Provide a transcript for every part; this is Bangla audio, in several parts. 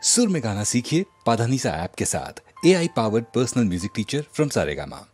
सुर में गाना सीखिए पाधानीसा ऐप के साथ। AI powered personal music teacher from Saregama.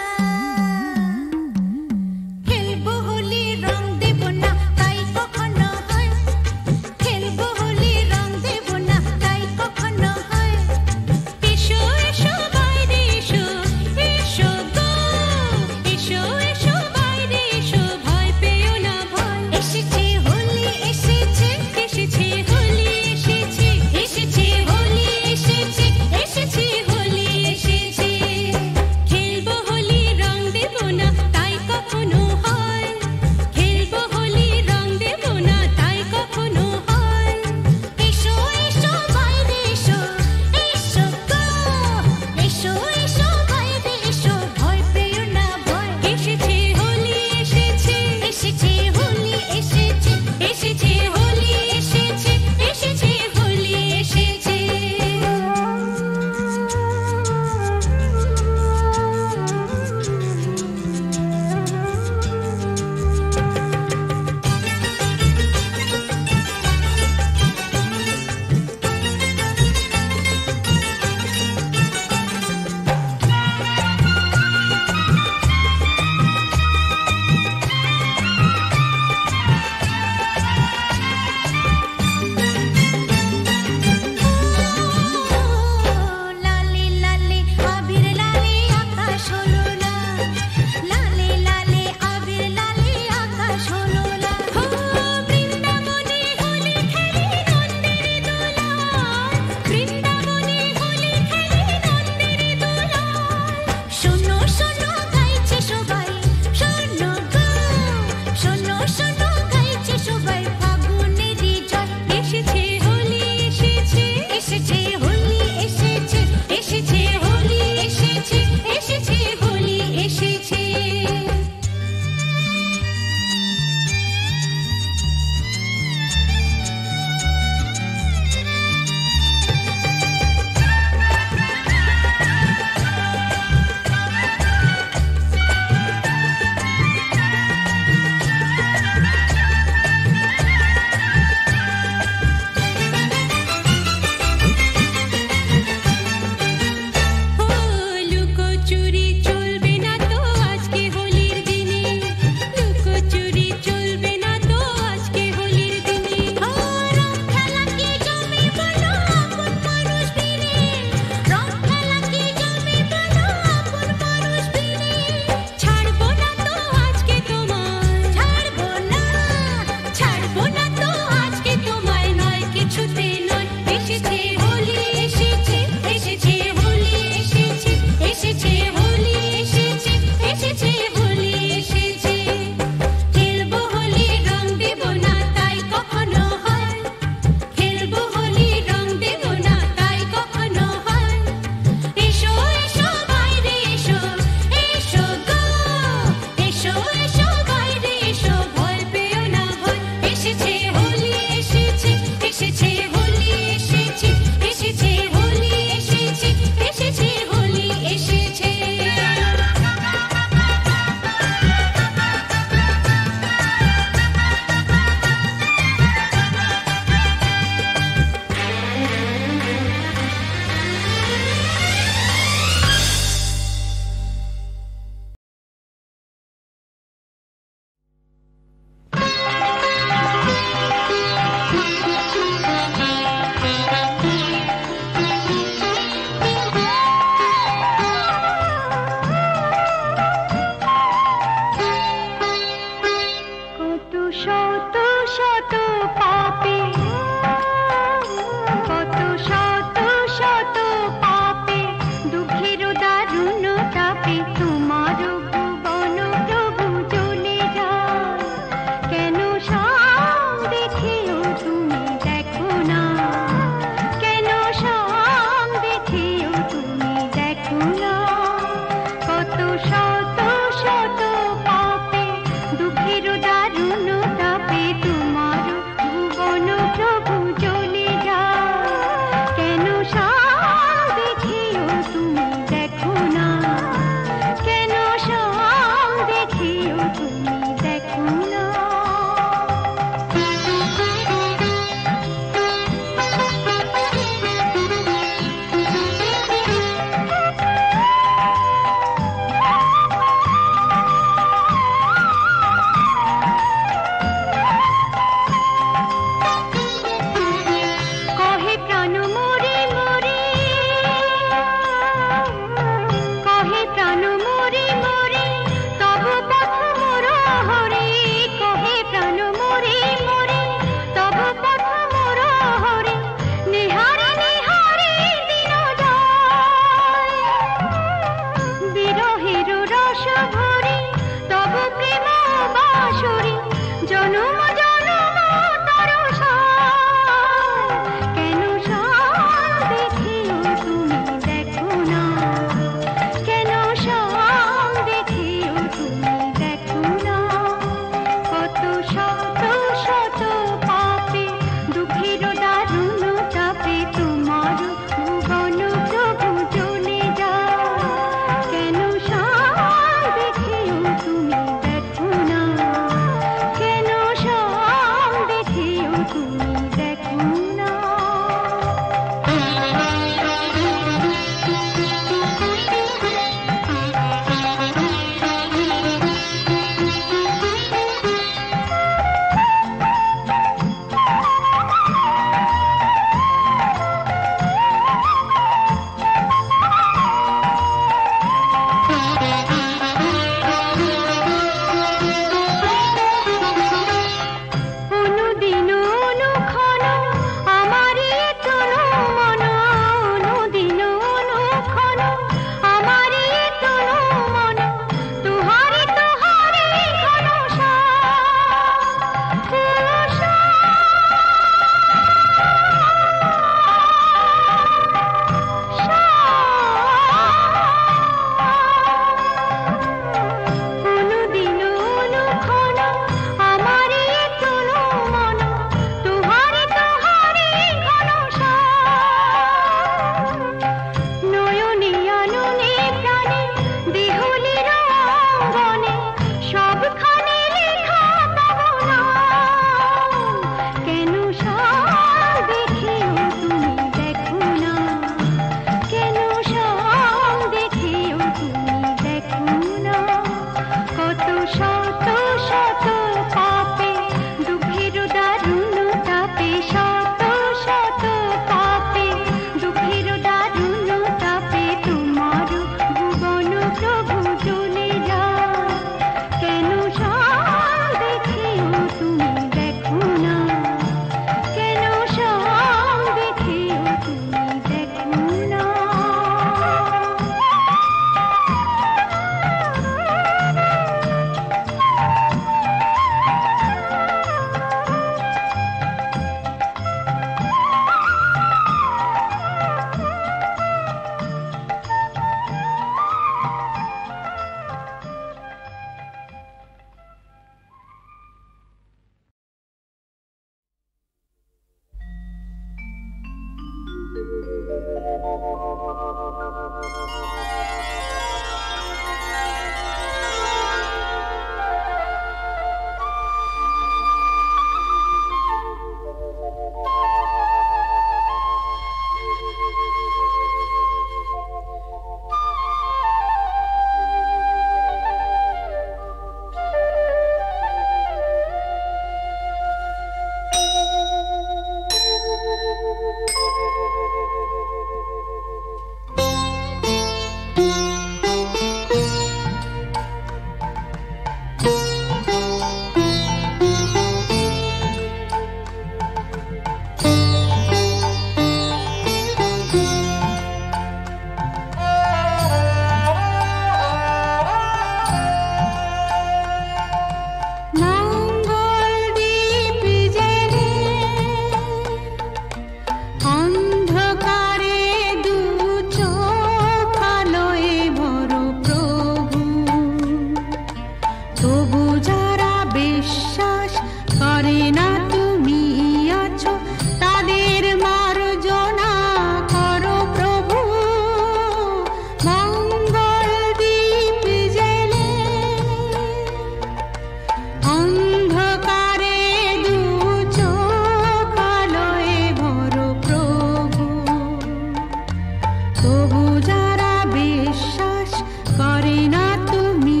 তবু যারা বিশ্বাস করে না তুমি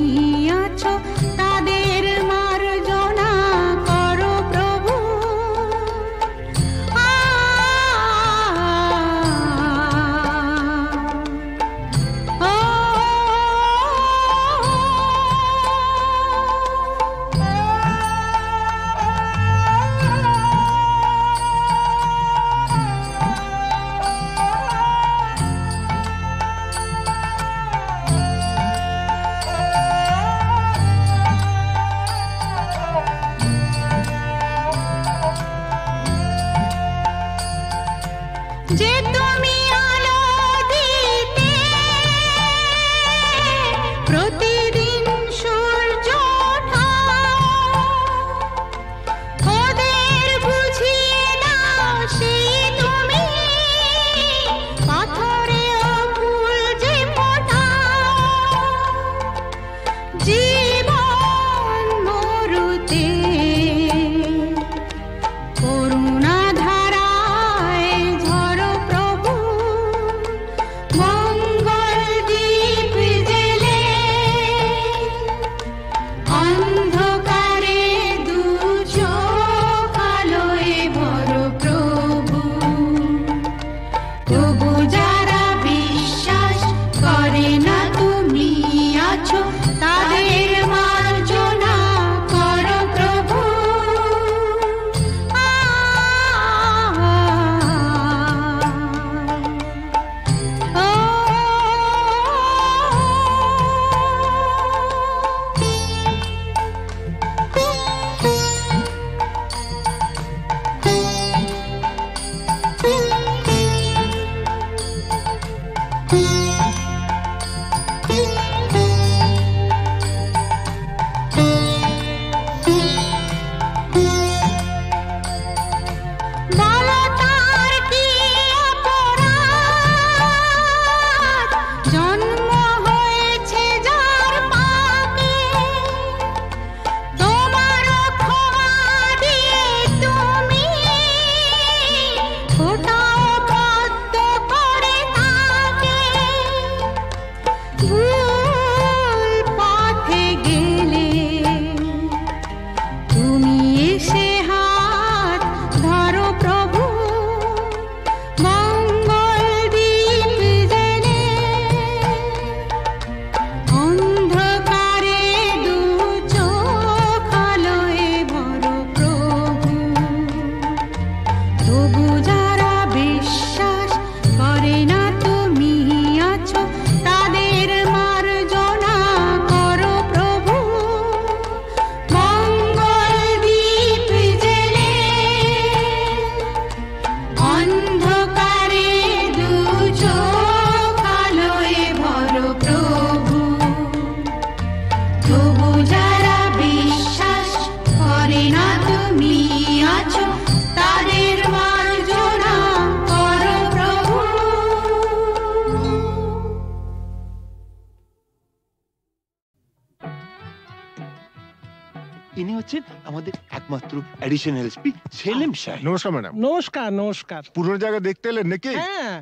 আছো তাদের মার্জনা করো প্রভু। যে তুমি আলো দিতে প্রতিদিন সূর্য ওঠাও, ওদের বুঝিয়ে দাও সেই তুমি পাথরেও ফুল যে ফোটাও। জীবন মরুতে করুণা ধারায় ঝরো প্রভু, মঙ্গল দ্বীপ জেলে অন্ধকারে দু চোখ আলোয় ভরো প্রভু। তবু যারা বিশ্বাস করে না তুমি আছো তাদের মার্জনা করো প্রভু। বলো তার কি অপরাধ, জন্ম হয়েছে যার পাপে, তোমার ক্ষমা দিয়ে তুমি ফোটাও পদ্ম করে তাকে। ভুল পথে গেলে তুমি এসে হাত ধরো প্রভু, মঙ্গল দ্বীপ জেলে অন্ধকারে দু চোখ আলোয় ভরো প্রভু। তবু যারা বিশ্বাস করে না তুমি আছো তাদের মার্জনা করো প্রভু, মঙ্গল দ্বীপ জেলে অন্ধকারে দু চোখ আলোয় ভরো প্রভু। তবু যারা বিশ্বাস করে না তুমি আছো তাদের মার্জনা করো প্রভু। ইনি হচ্ছেন আমাদের একমাত্র অ্যাডিশনাল এসপি সেলিম সাহেব। নমস্কার ম্যাডাম। নমস্কার নমস্কার। পুরনো জায়গা দেখতে এলেন নাকি? হ্যাঁ,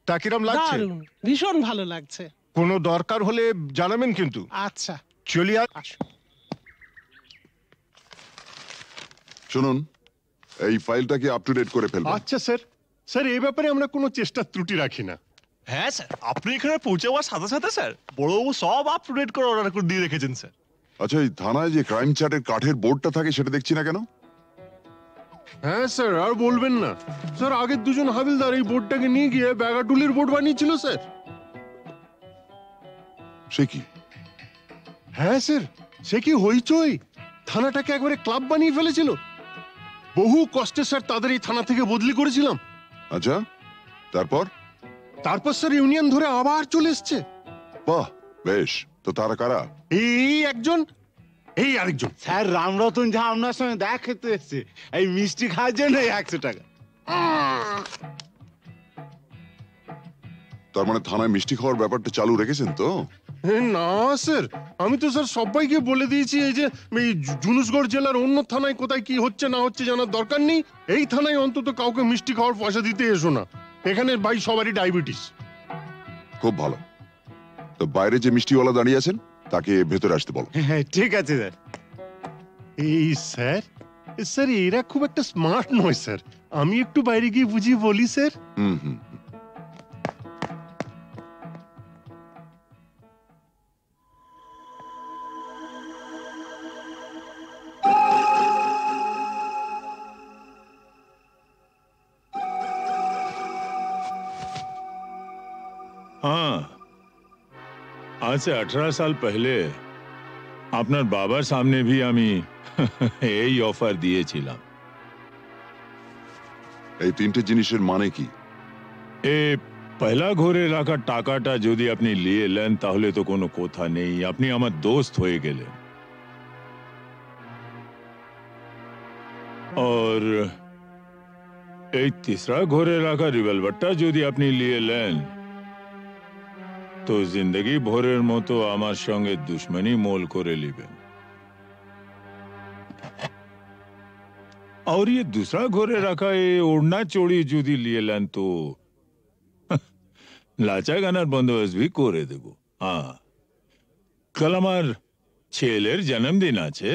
তা কিরম লাগছে? দারুণ, ভীষণ ভালো লাগছে। কোনো দরকার হলে জানাবেন কিন্তু। আচ্ছা, চলি আর আসুন। শুনুন, এই ফাইলটা কি আপ টু ডেট করে ফেলবেন? আচ্ছা স্যার। স্যার এই ব্যাপারে আমরা কোনো চেষ্টা ত্রুটি রাখি না। হ্যাঁ স্যার, আপনি এখানে পৌঁছে যাওয়ার সাথে সাথে স্যার বড়বাবু সব আপ টু ডেট করে অর্ডার করে দিয়ে রেখেছেন স্যার। আচ্ছা, এই থানায় যে ক্রাইম চ্যাটের কাঠের বোর্ডটা থাকে সেটা দেখছি না কেন? হ্যাঁ স্যার, আর বলবেন না স্যার, আগের দুজন হাবিলদার এই বোর্ডটাকে নিয়ে গিয়ে ব্যাগাটুলির বোর্ড বানিয়েছিল স্যার। সে কি? হ্যাঁ স্যার, সে কি হইচই, থানাটাকে একবারে ক্লাব বানিয়ে ফেলেছিল। বহু কষ্টে স্যার তাদের এই থানা থেকে বদলি করেছিলাম। আচ্ছা, তারপর? তারপর স্যার ইউনিয়ন ধরে আবার চলে এসছে। বাহ, বেশ। তো তারা কারা? এই একজন, এই আরেকজন। স্যার রামরতন যা আপনার সঙ্গে দেখা খেতে এসছে এই মিষ্টি খাওয়ার জন্য 100 টাকা। তার মানে থানায় মিষ্টি খাওয়ার ব্যাপারটা চালু রেখেছেন তো? না স্যার, আমি তো স্যার সবাইকে বলে দিয়েছি এই যে এই জুনুসগড় জেলার অন্য থানায় কোথায় কি হচ্ছে না হচ্ছে জানার দরকার নেই। এই থানায় অন্তত কাউকে মিষ্টি খাওয়ার পয়সা দিতে এসো না। এখানে ভাই সবারই ডায়াবেটিস। খুব ভালো। তো বাইরে যে মিষ্টিওয়ালা দাঁড়িয়ে আছেন তাকে ভেতরে আসতে বলো। হ্যাঁ ঠিক আছে স্যার। এই স্যার, স্যার এরা খুব একটা স্মার্ট নয় স্যার, আমি একটু বাইরে গিয়ে বুঝিয়ে বলি স্যার। হুম হুম। हाँ, आज से 18 साल पहले আপনার বাবার সামনে भी আমি এই অফার দিয়েছিলাম। এই তিনটে জিনিসের মানে কি? এই পয়লা ঘরে রাখা টাকাটা যদি আপনি নিয়ে নেন তাহলে তো কোনো কথা নেই, আপনি আমার দোস্ত হয়ে গেলেন। और এই तीसरा ঘরে রাখা রিভলভারটা যদি আপনি নিয়ে নেন তো जिंदगी ভরের মতো আমার সঙ্গে দুশমনি মোল করে নেবেন। और ये दूसरा घरे रखा ये ओढ़ना चोड़ी जुदी लिए लें तो लाचा गानार बंदोबस्त भी करे देबो। हाँ, कल আমার ছেলের জন্মদিন আছে,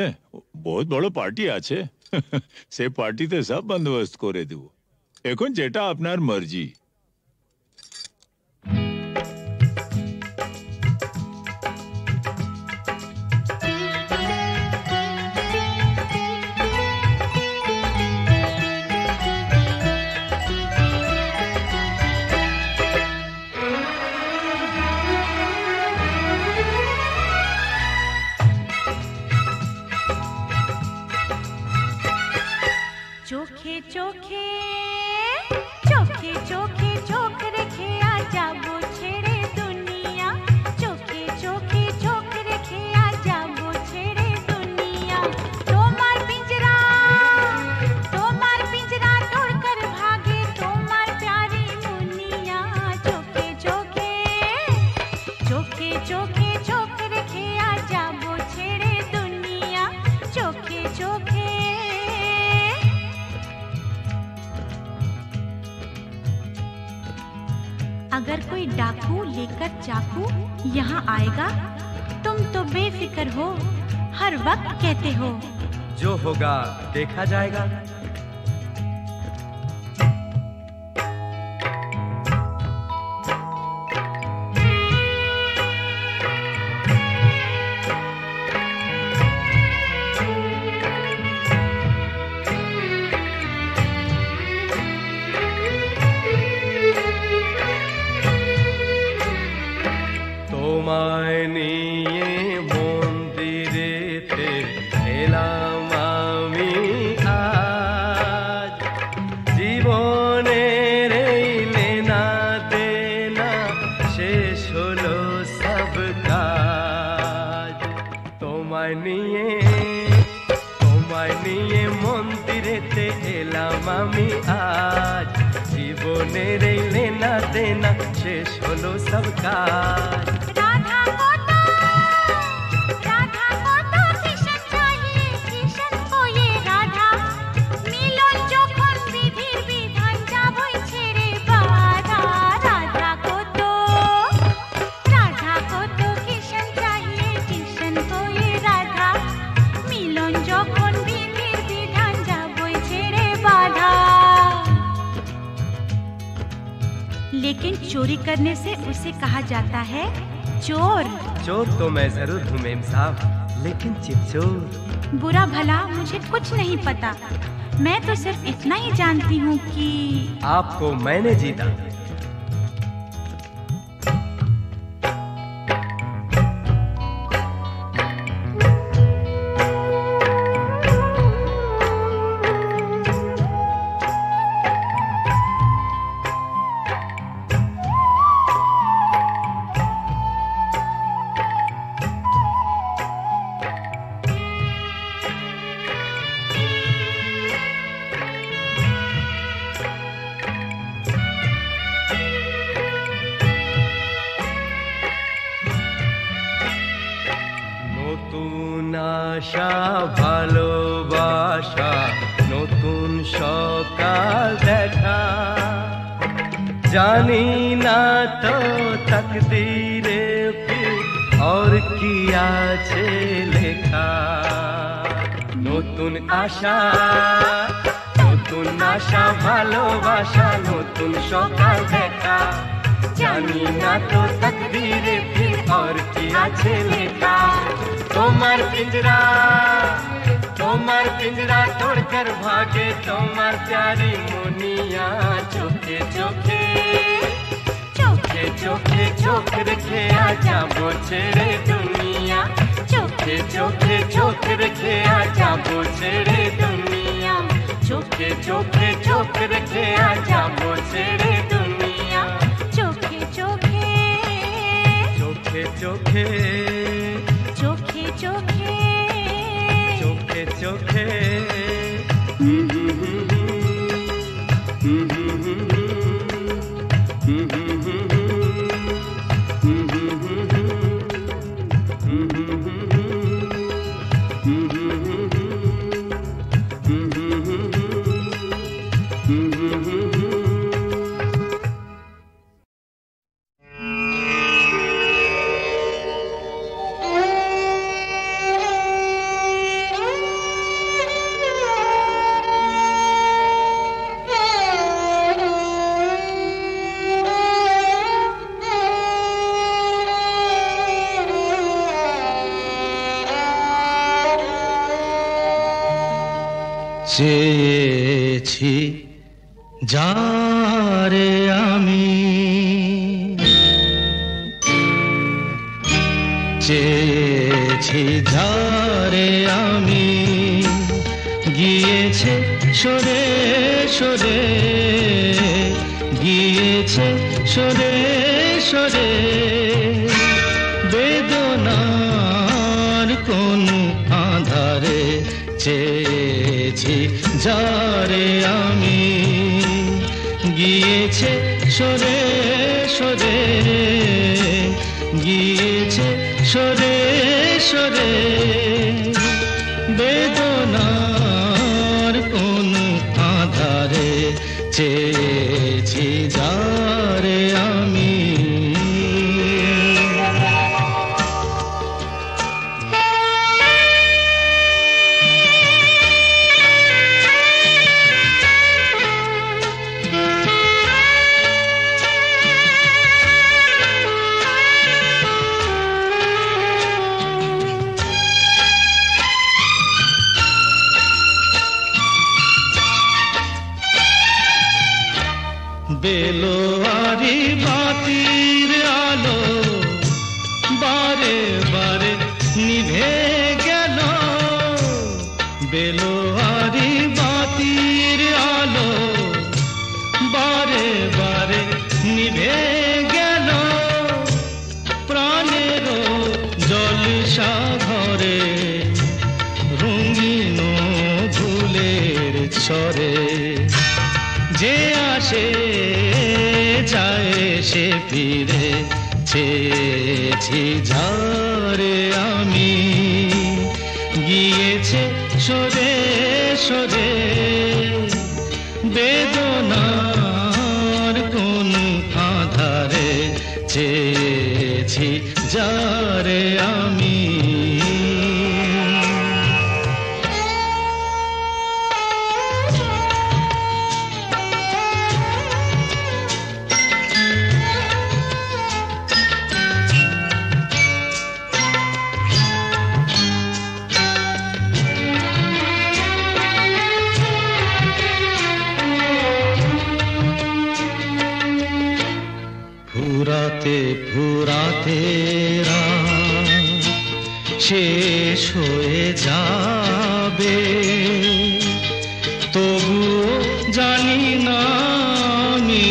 বহুত বড় পার্টি আছে, সে পার্টিতে সব বন্দোবস্ত করে দেব। এখন যেটা আপনার মর্জি। চোখে চোখে চোখে চোখে চোখ রেখে আজ যাবো ছেড়ে দুনিয়া, চোখে চোখে চোখ রেখে আজ যাবো ছেড়ে দুনিয়া। তোমার পিঞ্জরা তোড়কর ভাগে তোমার প্যারি মুনিয়া, চোখে চোখে চোখে চোখে চোখ রেখে আজ যাবো ছেড়ে দুনিয়া, চোখে চোখে। अगर कोई डाकू लेकर चाकू यहाँ आएगा तुम तो बेफिक्र हो, हर वक्त कहते हो जो होगा देखा जाएगा। তোমায় নিয়ে মন্দিরেতে এলাম আমি আজ, জীবনের এই লেনা দেনা শেষ হলো সব কাজ। তোমায় নিয়ে মন্দিরেতে এলাম আমি আজ, জীবনের এই লেনা দেনা শেষ হলো সব কাজ। लेकिन चोरी करने से उसे कहा जाता है चोर। चोर तो मैं जरूर हूँ मेम साहब, लेकिन चिपचोर। बुरा भला मुझे कुछ नहीं पता, मैं तो सिर्फ इतना ही जानती हूँ कि आपको मैंने जीता। আশা ভালোবাসা নতুন সকাল দেখা জানি না তো তকদীরে फिर और কি আছে লেখা নতুন আশা ভালোবাসা নতুন সকাল দেখা জানি না তো তকদীরে फिर और কি আছে লেখা তোমার পিंजरा तोड़कर भागे तुम्हार प्यारी मुनिया चोखे चोखे चोखे चोखे चोख रखे आजा वो छेड़े दुनिया चोखे चोखे चोख रखे आजा वो छेड़े दुनिया चोखे चोखे चोख रखे आजा वो छेड़े दुनिया चोखे चोखे चोखे चोखे चोखे चोखे चोखे चोखे চেয়েছি যারে আমি চেয়েছি যারে আমি গিয়েছে সরে সরে গিয়েছে সরে সরে বেদনার কোন আধারে চেয়েছি যারে আমি গিয়েছে সরে সরে গিয়েছে সরে সরে বেদনার কোন আধারে চেয়েছি যারে আমি বেলোয়ারি বাতির আলো বারে বারে নিভে গেল বেলোয়ারি বাতির আলো বারে বারে নিভে গেল প্রাণের জলসা ঘরে রঙিন ফুলের ছড়ে যে আসে যায় সে ফিরে চেয়েছি যারে আমি গিয়েছে সরে সরে বেদনার কোন আধারে চেয়েছি যারে আমি ফুরাতে ফুরাতে রাত শেষ হয়ে যাবে তবুও জানি না আমি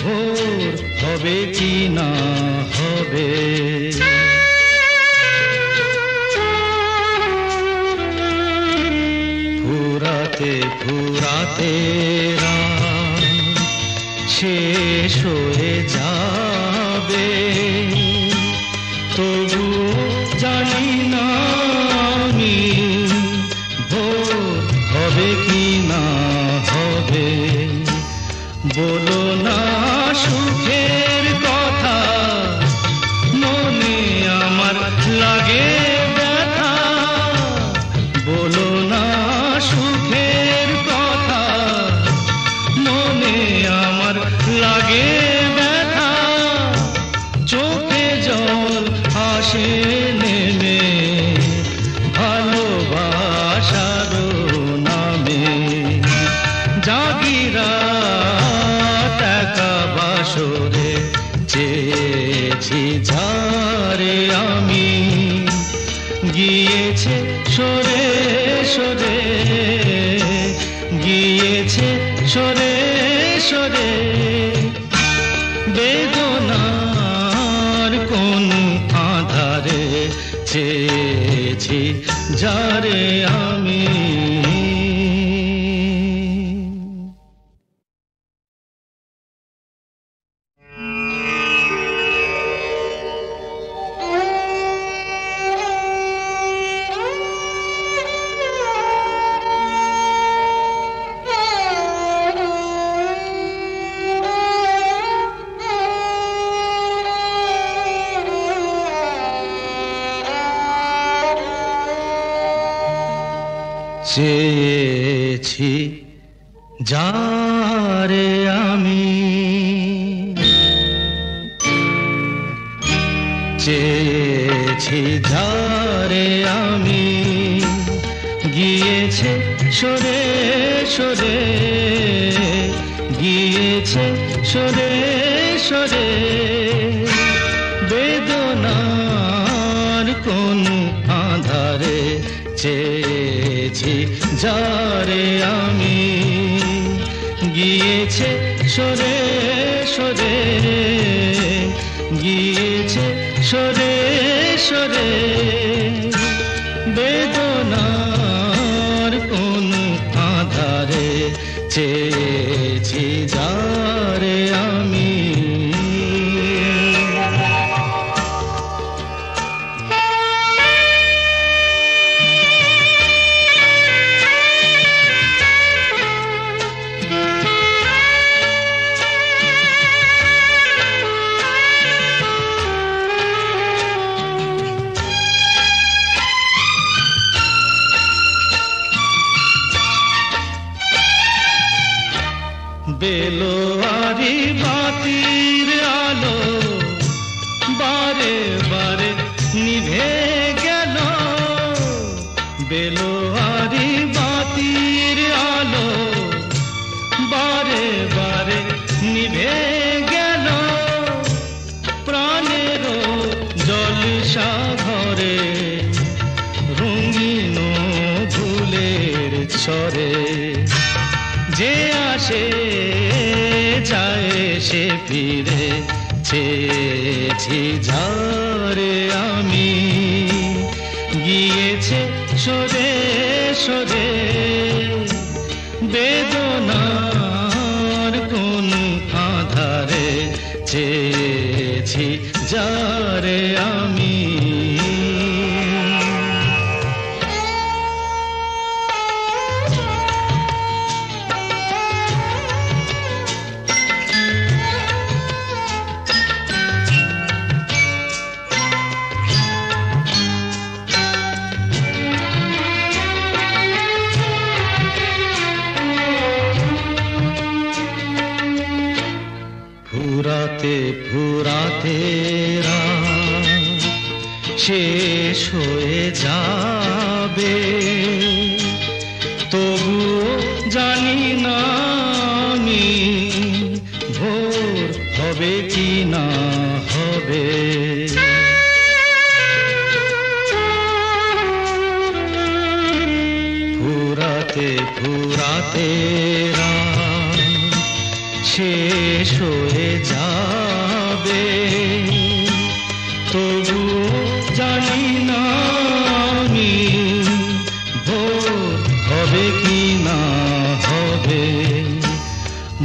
ভোর হবে কি না হবে ফুরাতে ফুরাতে রাত শেষ হয়ে যাবে তবুও জানি না আমি ভোর হবে কি না হবে বলো না আসে নেমে ভালোবাসার নামে জাগিরা টাকা বাসরে চেয়েছি যারে আমি গিয়েছে সরে সরে গিয়েছে সরে সরে বেদনার কোন আধারে চেয়েছি যারে আমি চেয়েছি যারে আমি চেয়েছি যারে আমি গিয়েছে সরে সরে গিয়েছে সরে সরে বেদনার কোন আধারে চেয়েছি যারে আমি গিয়েছে সরে সরে গিয়েছে সরে সরে বেদনার কোন আধারে চেয়েছি যারে আমি বেলোয়ারি বাতির আলো বারে বারে নিভে গেল বেলোয়ারি বাতির আলো বারে বারে নিভে গেল প্রাণের জলসা ঘরে রঙিন ফুলের ছড়ে যে আসে যায় সে ফিরে চেয়েছি যারে আমি গিয়েছে সরে সরে বেদনার কোন আধারে চেয়েছি যারে আমি ফুরাতে ফুরাতে রাত শেষ হয়ে যাবে তবুও জানি না আমি ভোর হবে কি না হবে ফুরাতে ফুরাতে রাত শেষ হয়ে যাবে তবু জানি না আমি ভোর হবে কি না হবে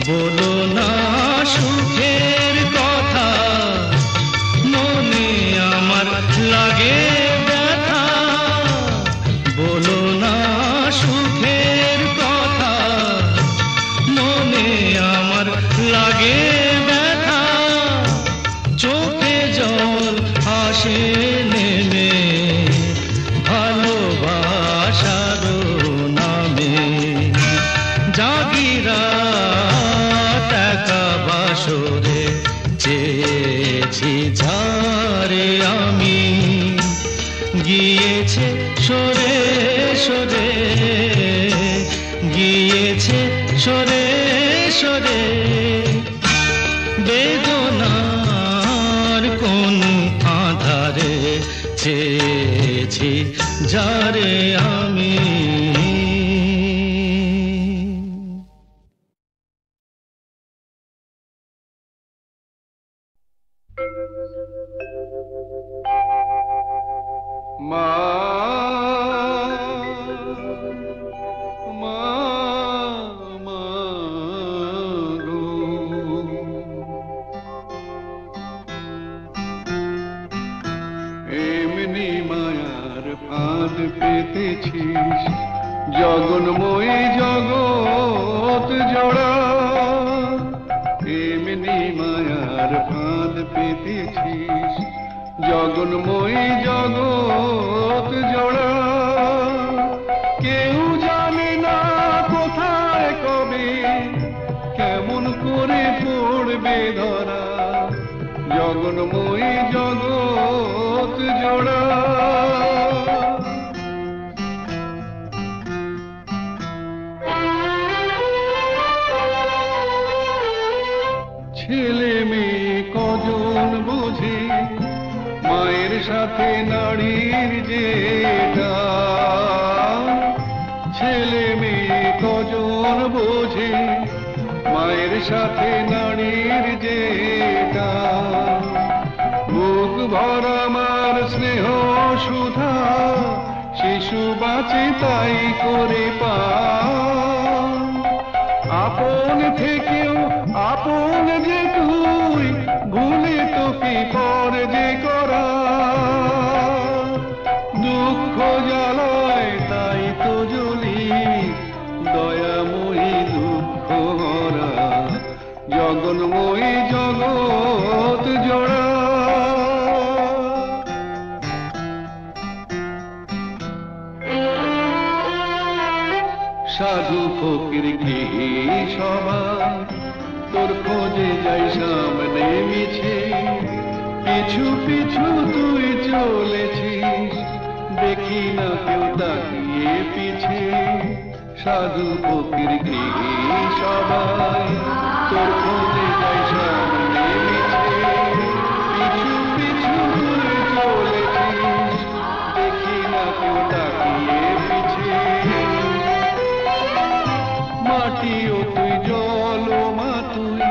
বলো না সুখের কথা মনে আমার লাগে ব্যথা বলো না সুখের কথা মনে আমার লাগে ব্যথা চোখে জল আসে নেমে ভালোবাসার নামে জাগিরা টাকা বাসরে চেয়েছি যারে আমি গিয়েছে সরে সরে, গিয়েছে সরে সরে, বেদনার কোন আধারে চেয়েছি যারে আমি। মা মা মা গো, এমনি মায়ার ফাঁদ পেতেছিস, জগন্ময়ী জগৎ জোড়া, এমনি মায়ার ফাঁদ পেতেছিস, জগন্ময়ী জগৎ জোড়া। কেউ জানে না কোথায় কবে কেমন করে পড়বে ধরা, জগন্ময়ী জগৎ জোড়া। ছেলে মেয়ে কজন বোঝে মায়ের সাথে নারীর যেটা, ছেলে মেয়ে কজন বোঝে মায়ের সাথে নারীর যেটা। বুক ভরা মার স্নেহ সুধা শিশু বাঁচে তাই করে পা, আপন থেকেও আপন যে তুই ভুলে তোকে পর যে করা, দুঃখ জ্বালায় তাই তো জ্বলি দয়াময়ী দুঃখ হরা, জগন্ময়ী জগৎ জোড়া। সাধু ফকির কি সবার তোর খোঁজে যাই সামনে মিছে, পিছু পিছু তুই চলেছিস, দেখি না কেউ তাকিয়ে পিছে। সাধু ফকির কি সবাই তোর খোঁজে যাই সামনে মিছে, পিছু পিছু তুই চলেছিস, দেখি না কেউ তাকিয়ে পিছে। মাটিও তুই জল মা তুই,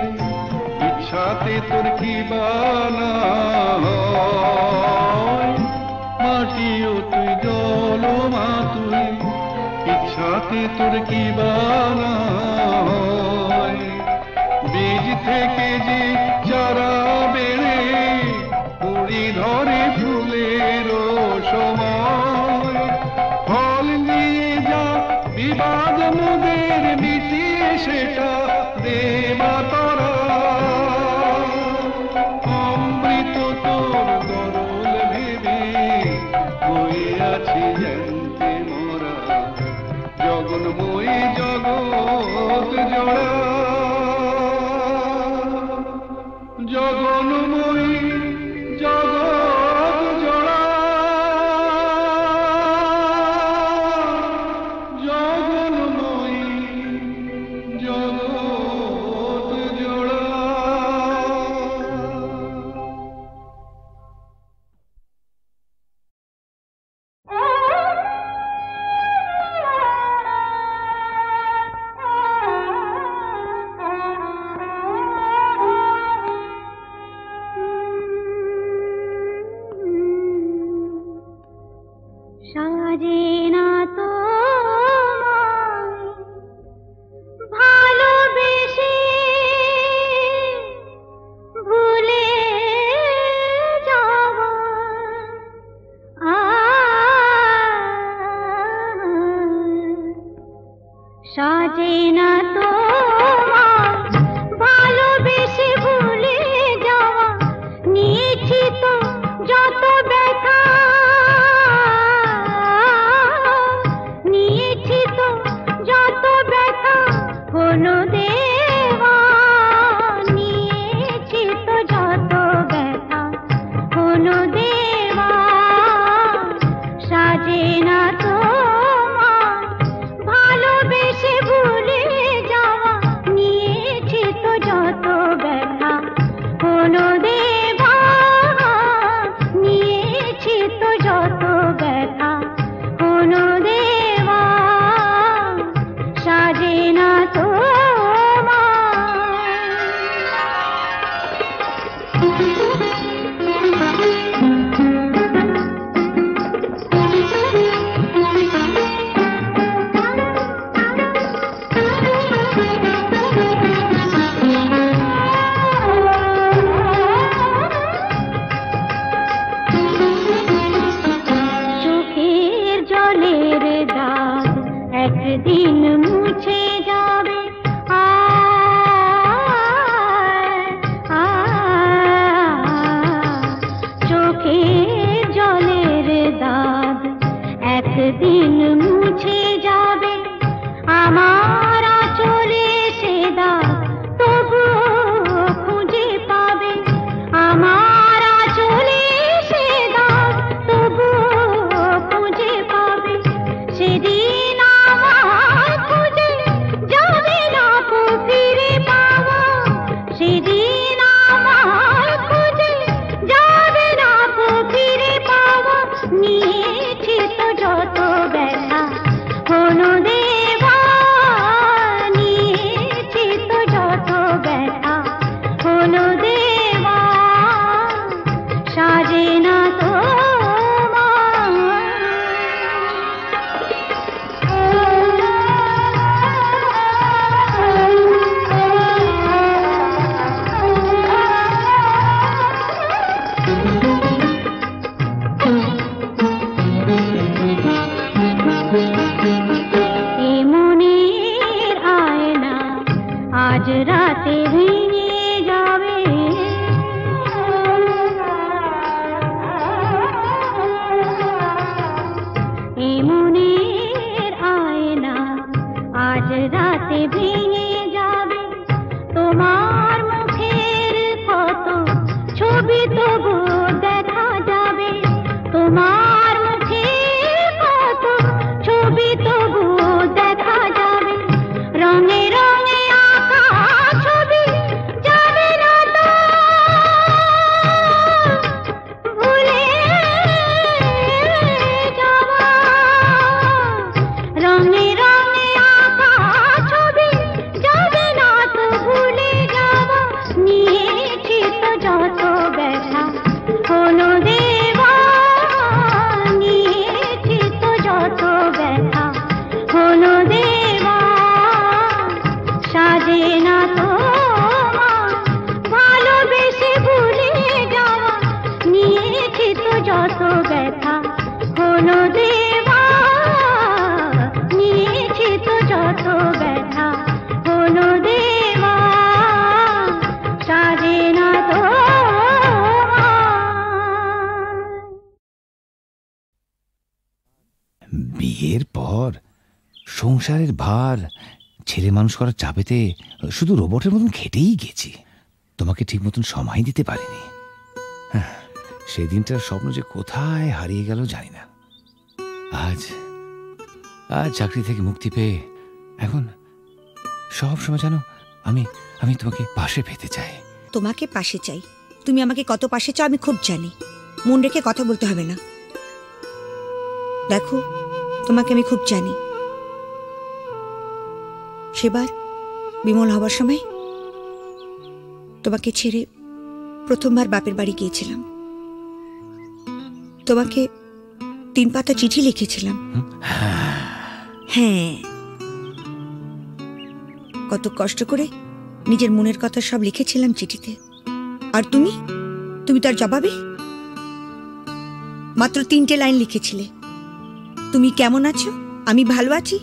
ইচ্ছাতে তোর কি বানা হয়, মাটিও তুই জল মা তুই, ইচ্ছাতে তোর কি বানা হয়। বীজ থেকে যে চারা বেড়ে কুড়ি ধরে ফুলের সময়, ফল নিয়ে যা বিবাদ মোদের মিটিয়ে সেটা দেবা তারা, অমৃত তোর গরল ভেবে বয়ে আছি জানতে মোরা, জগন্ময়ী জগৎ জোড়া, জগন্ময়ী জগৎ জোড়া, জগন্ময়ী জগৎ জোড়া। সাজে না তো ভালোবেসে ভুলে যাব, সাজে না তো ভালোবেসে ভুলে যাওয়া, নিয়েছি তো যত ব্যথা, নিয়েছি তো যত ব্যথা হলো দেওয়া, নিয়েছি তো যত ব্যথা হলো দেওয়া, একদিন মুছে যাবে চোখে জলের দাগ একদিন মুছে যাবে আমার আঁচলে সে দাগ তবু খুঁজে পাবে আমার আঁচলে সে দাগ তবু খুঁজে পাবে সেদিন আমার খুঁজে যাবে না ফিরে পাওয়া সেদিন আমার খুঁজে যাবে না ফিরে পাওয়া নিয়েছি তো যত ব্যথা কোনো দেবা নিয়েছি তো যত ব্যথা কোনো দেবা সাজে না তো মনের আয়না আজ রাতে ভেঙে যাবে মনের আয়না আজ রাতে ভেঙে যাবে তোমার মুখের কত ছবি তবু দেখা যাবে তোমার মুখের কত ছবি তবু দেখা যাবে রঙে রঙে আঁকা ছবি যাবে না তো ভুলে যাওয়া রঙে রঙে আঁকা ছবি যাবে না তো ভুলে যাওয়া নিয়েছি তো যত ব্যথা কোনো দেবা নিয়েছি তো যত ব্যথা কোনো দেবা সাজে না তো ভালোবেসে ভুলে যাওয়া নিয়েছি তো যত ব্যথা কোনো দেবা নিয়েছি তো যত ব্যথা কোনো দেবা সাজে না তো বিয়ের পর সংসারের ভার ছেলে মানুষ করার চাপেতে শুধু রোবটের মতন খেটেই গেছি তোমাকে ঠিক মতন সময় দিতে পারিনি সেদিনটার স্বপ্ন যে কোথায় হারিয়ে গেল জানি না আজ চাকরি থেকে মুক্তি পেয়ে এখন সব সময় জানো আমি তোমাকে পাশে পেতে চাই তোমাকে পাশে চাই তুমি আমাকে কত পাশে চাও আমি খুব জানি মন রেখে কথা বলতে হবে না দেখো তোমাকে আমি খুব জানি সেবার বিমল হবার সময় তোমাকে ছেড়ে প্রথমবার বাপের বাড়ি গিয়েছিলাম তোমাকে 3 পাতা চিঠি লিখেছিলাম হ্যাঁ কত কষ্ট করে নিজের মনের কথা সব লিখেছিলাম চিঠিতে আর তুমি তার জবাবে মাত্র 3টে লাইন লিখেছিলে তুমি কেমন আছো আমি ভালো আছি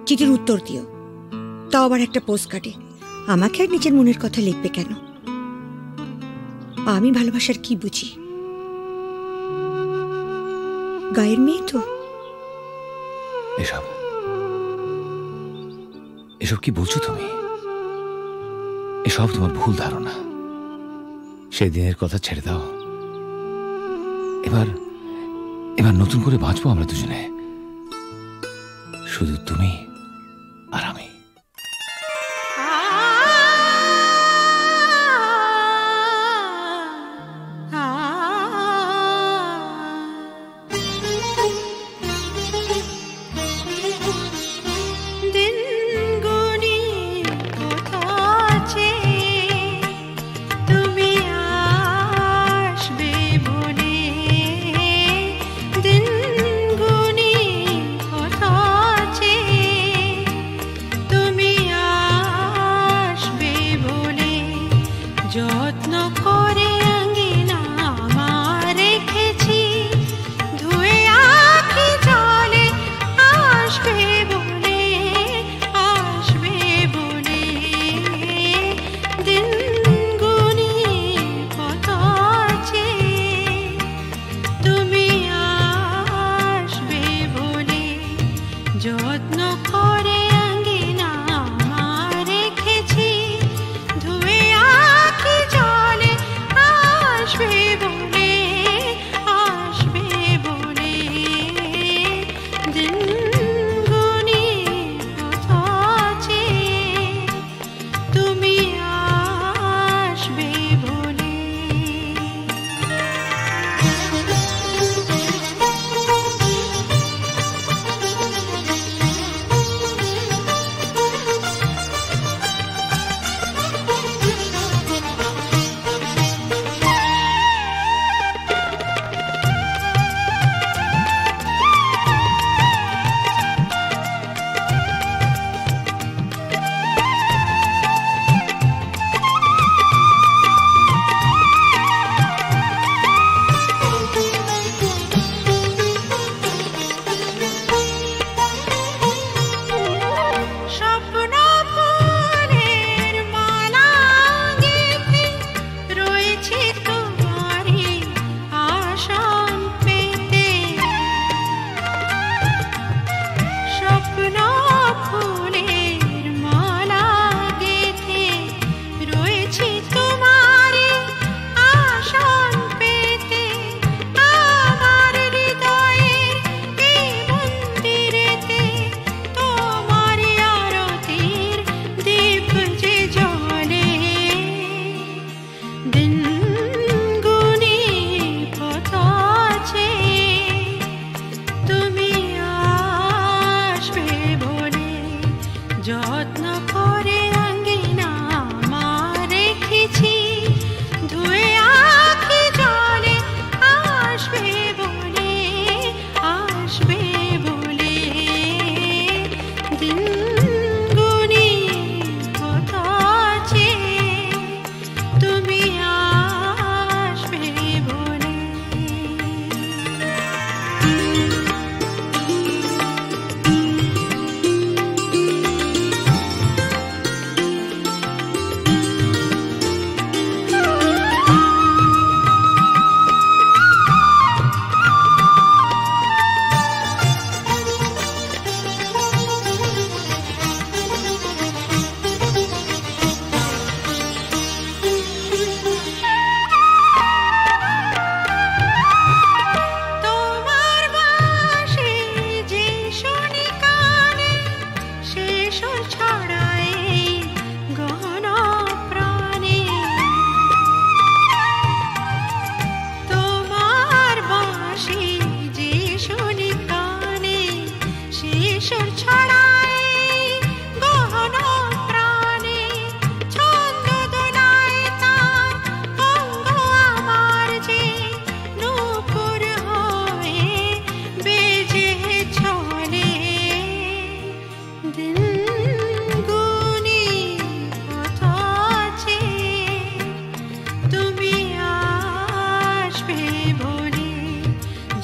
চিঠির উত্তর দিও তাও আবার একটা পোস্ট কার্ডে আমাকে আর নিজের মনের কথা লিখবে কেন আমি ভালোবাসার কি বুঝি গায়ের মেয়ে তো এসব কি বলছো তুমি এসব তোমার ভুল ধারণা সেদিনের কথা ছেড়ে দাও এবার নতুন করে বাঁচবো আমরা দুজনে শুধু তুমি আর আমি দিন গুনি কথা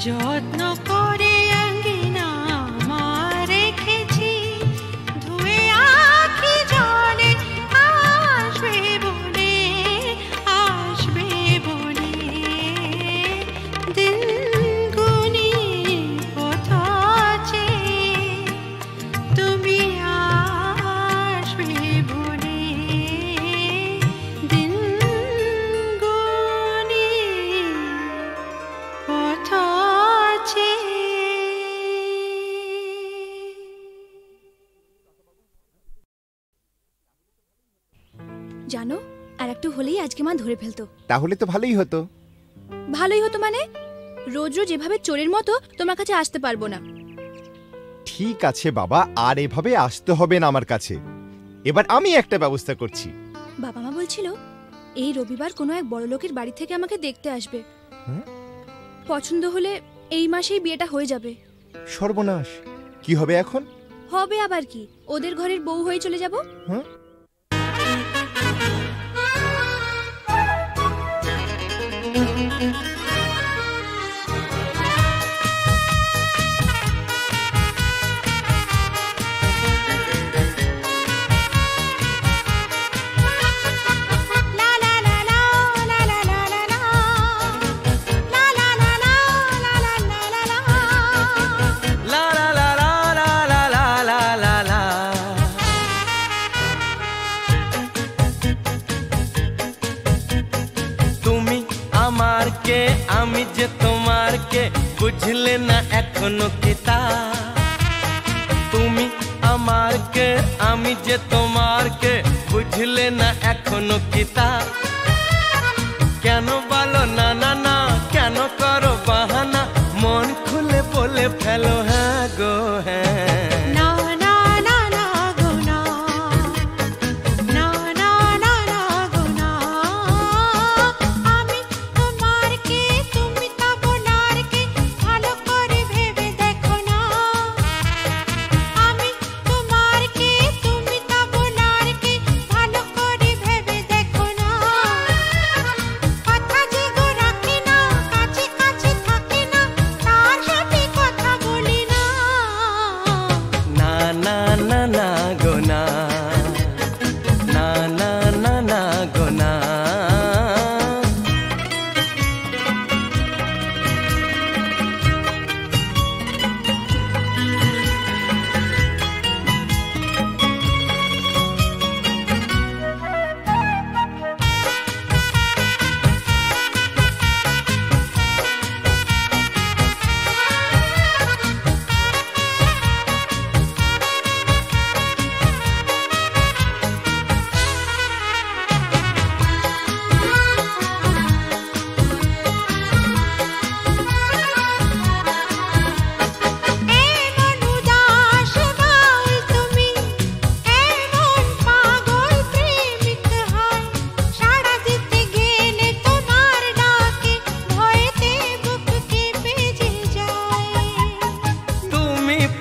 যত্ন করে আঙ্গিনা আমার রেখেছি, ধুয়ে আঁখি জলে আসবে বলে, আসবে বলে দিন গুনি পথ চেয়ে তুমি আসবে বলে, দিন গুনি পথ চেয়ে। জানো, আর একটু হলেই আজকে মা ধরে ফেলতো। তাহলে তো ভালোই হতো। ভালোই হতো মানে? রোজ রোজ এভাবে চোরের মতো তোমার কাছে আসতে পারবো না। ঠিক আছে বাবা, আর এভাবে আসতে হবে না আমার কাছে। এবার আমি একটা ব্যবস্থা করছি। বাবা মা বলছিল এই রবিবার কোনো এক বড় লোকের বাড়ি থেকে আমাকে দেখতে আসবে। পছন্দ হলে এই মাসেই বিয়েটা হয়ে যাবে। সর্বনাশ, কি হবে এখন? হবে আবার কি, ওদের ঘরের বউ হয়ে চলে যাব। হ্যাঁ, আমি যে তোমার কে বুঝলে না এখনো কিতা, তুমি আমার কে আমি যে তোমার কে বুঝলে না এখনো কিতা, কেন বলো না না না, কেন করো বাহানা, মন খুলে বলে ফেলো হ্যাঁ গো হ্যাঁ।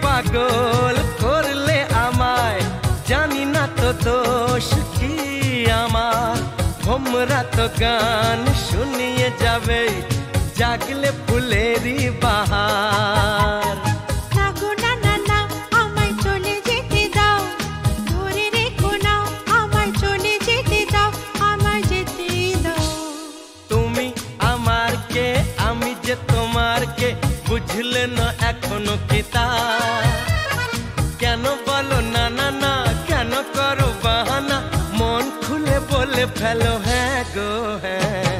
পাগল করলে আমায়, জানি না তো দোষ কি আমার, ভোমরা তো গান শুনিয়ে যাবে জাগলে ফুলেরই বাহার। তুমি আমার কে আমি যে তোমার কে বুঝলে না এখনো কিতা, কেন বলো না না না, কেন করো বাহানা, মন খুলে বলে ফেলো হ্যাঁ গো হ্যাঁ।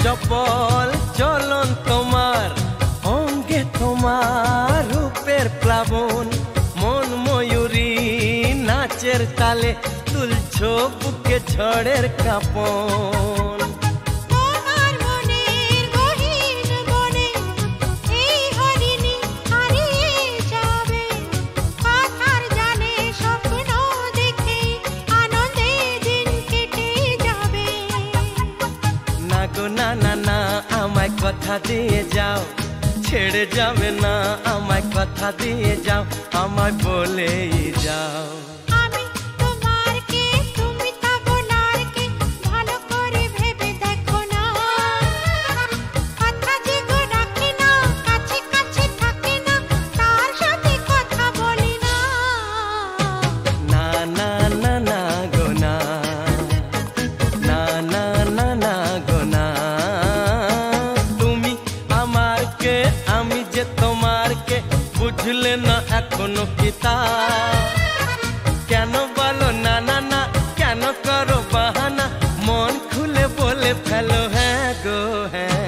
চপল চলন তোমার, অঙ্গে তোমার রূপের প্লাবন, মন ময়ূরী নাচের তালে তুলছো বুকে ঝড়ের কাঁপন। কথা দিয়ে যাও, ছেড়ে যাবে না আমায় কথা দিয়ে যাও, আমায় বলেই যাও। বুঝলে না এখনো কিতা, কেন বলো না না না, কেন করো বাহানা, মন খুলে বলে ফেলো হ্যাঁ গো হ্যাঁ।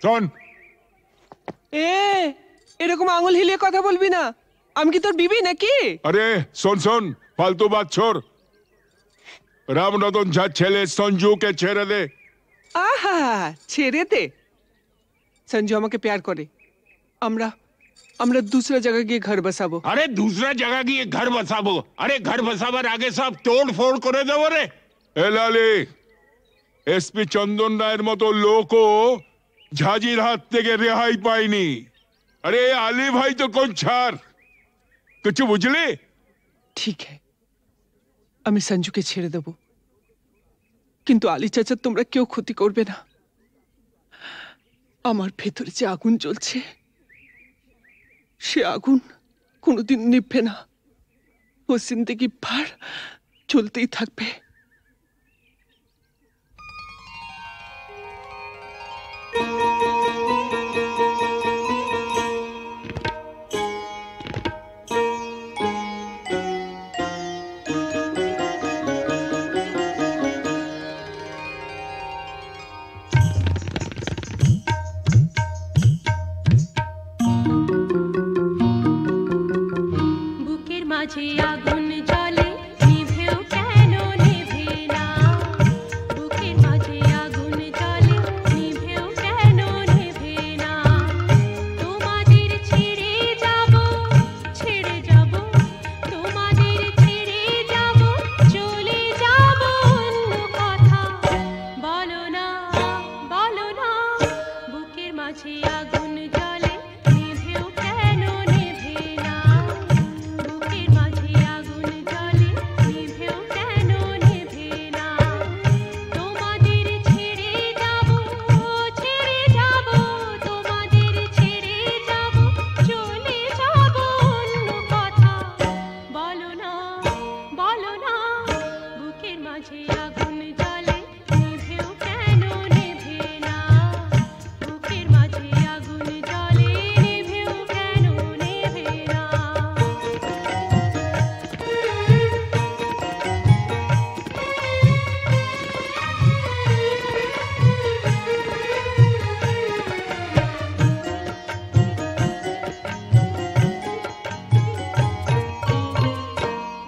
শোন, এরকম আঙুল হিলিয়ে কথা বলবি না, আমি কি তোর বিবি নাকি? আরে শোন শোন, ফালতু বাত ছোড়। রামরতন ঝা ছেলে সঞ্জুকে ছেড়ে দে। আহা, ছেড়ে দে? সঞ্জু আমাকে প্যার করে, আমরা दूसरा जगह গিয়ে ঘর বসাবো। আরে दूसरा जगह গিয়ে ঘর বসাবো? আরে ঘর বসাবার আগে সব তোড় ফোড় করে দেবো রে। এ লালি, এসপি চন্দন রায়ের মতো লোকও ঝাঁঝির হাত থেকে রেহাই পায়নি। আরে আলী ভাই তো কোন ছাড়, কিছু বুঝলি? ঠিক है, আমি সঞ্জুকে ছেড়ে দেব, কিন্তু আলী চাচা তোমরা কেউ ক্ষতি করবে না। আমার ভেতরে যে আগুন জ্বলছে, সে আগুন কোনোদিন নিভবে না, ও জিন্দেগি ভর চলতেই থাকবে। আগুন জ্বলে নিভেও কেন নিভে না, বুকের মাঝে আগুন জ্বলে নিভেও কেন নিভে না, তোমাদের ছেড়ে যাব, তোমাদের ছেড়ে যাব, চলে যাব অন্য কথা বলো না, বুকের মাঝে আগুন জ্বলে নিভেও কেন নিভে না, বুকের মাঝে আগুন জ্বলে নিভেও কেন নিভে না, তোমাদের ছেড়ে যাব, তোমাদের ছেড়ে যাব, চলে যাব অন্য কথা বলো না, বুকের মাঝে আগুন জ্বলে নিভেও কেন নিভে না, বুকের মাঝে আগুন জ্বলে নিভেও কেন নিভে না।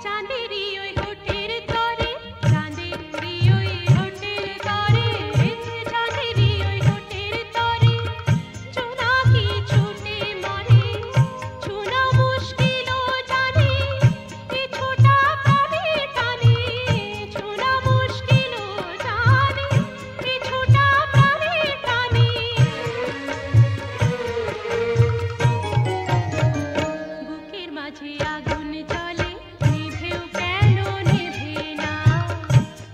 চাঁদেরই ওই ঘুটের তরে, চাঁদেরই ওই ঘুটের তরে, চাঁদেরই ওই ঘুটের তরে, জোনাকি ছুটে মরে, ছোনা মুশকিল জানে, এ ছোটা প্রাণের টানে, ছোনা মুশকিল জানে, এ ছোটা প্রাণের টানে, বুকের মাঝে আগুন জ্বলে নিভেও কেন নিভে না,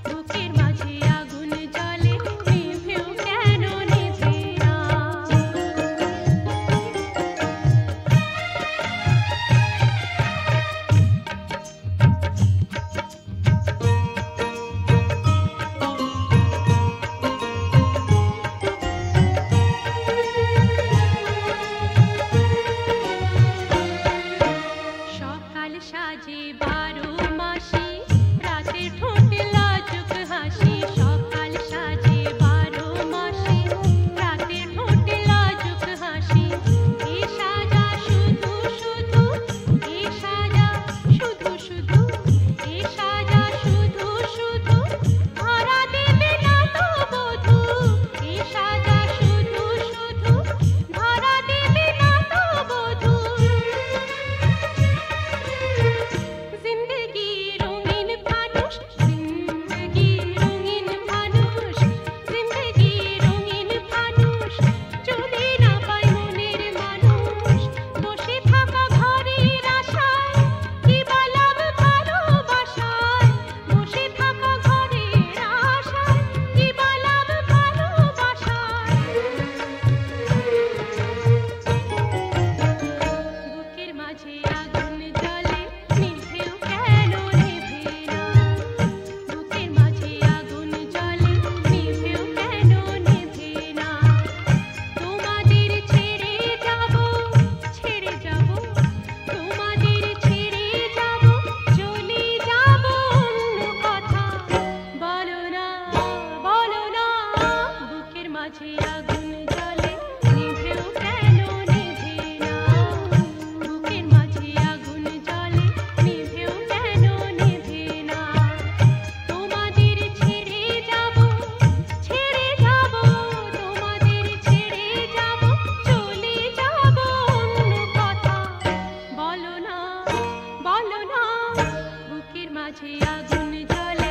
বুকের মাঝে আগুন জ্বলে নিভেও কেন নিভে না। সকাল সাজে 12 মাসে, রাতের আগুন জ্বলে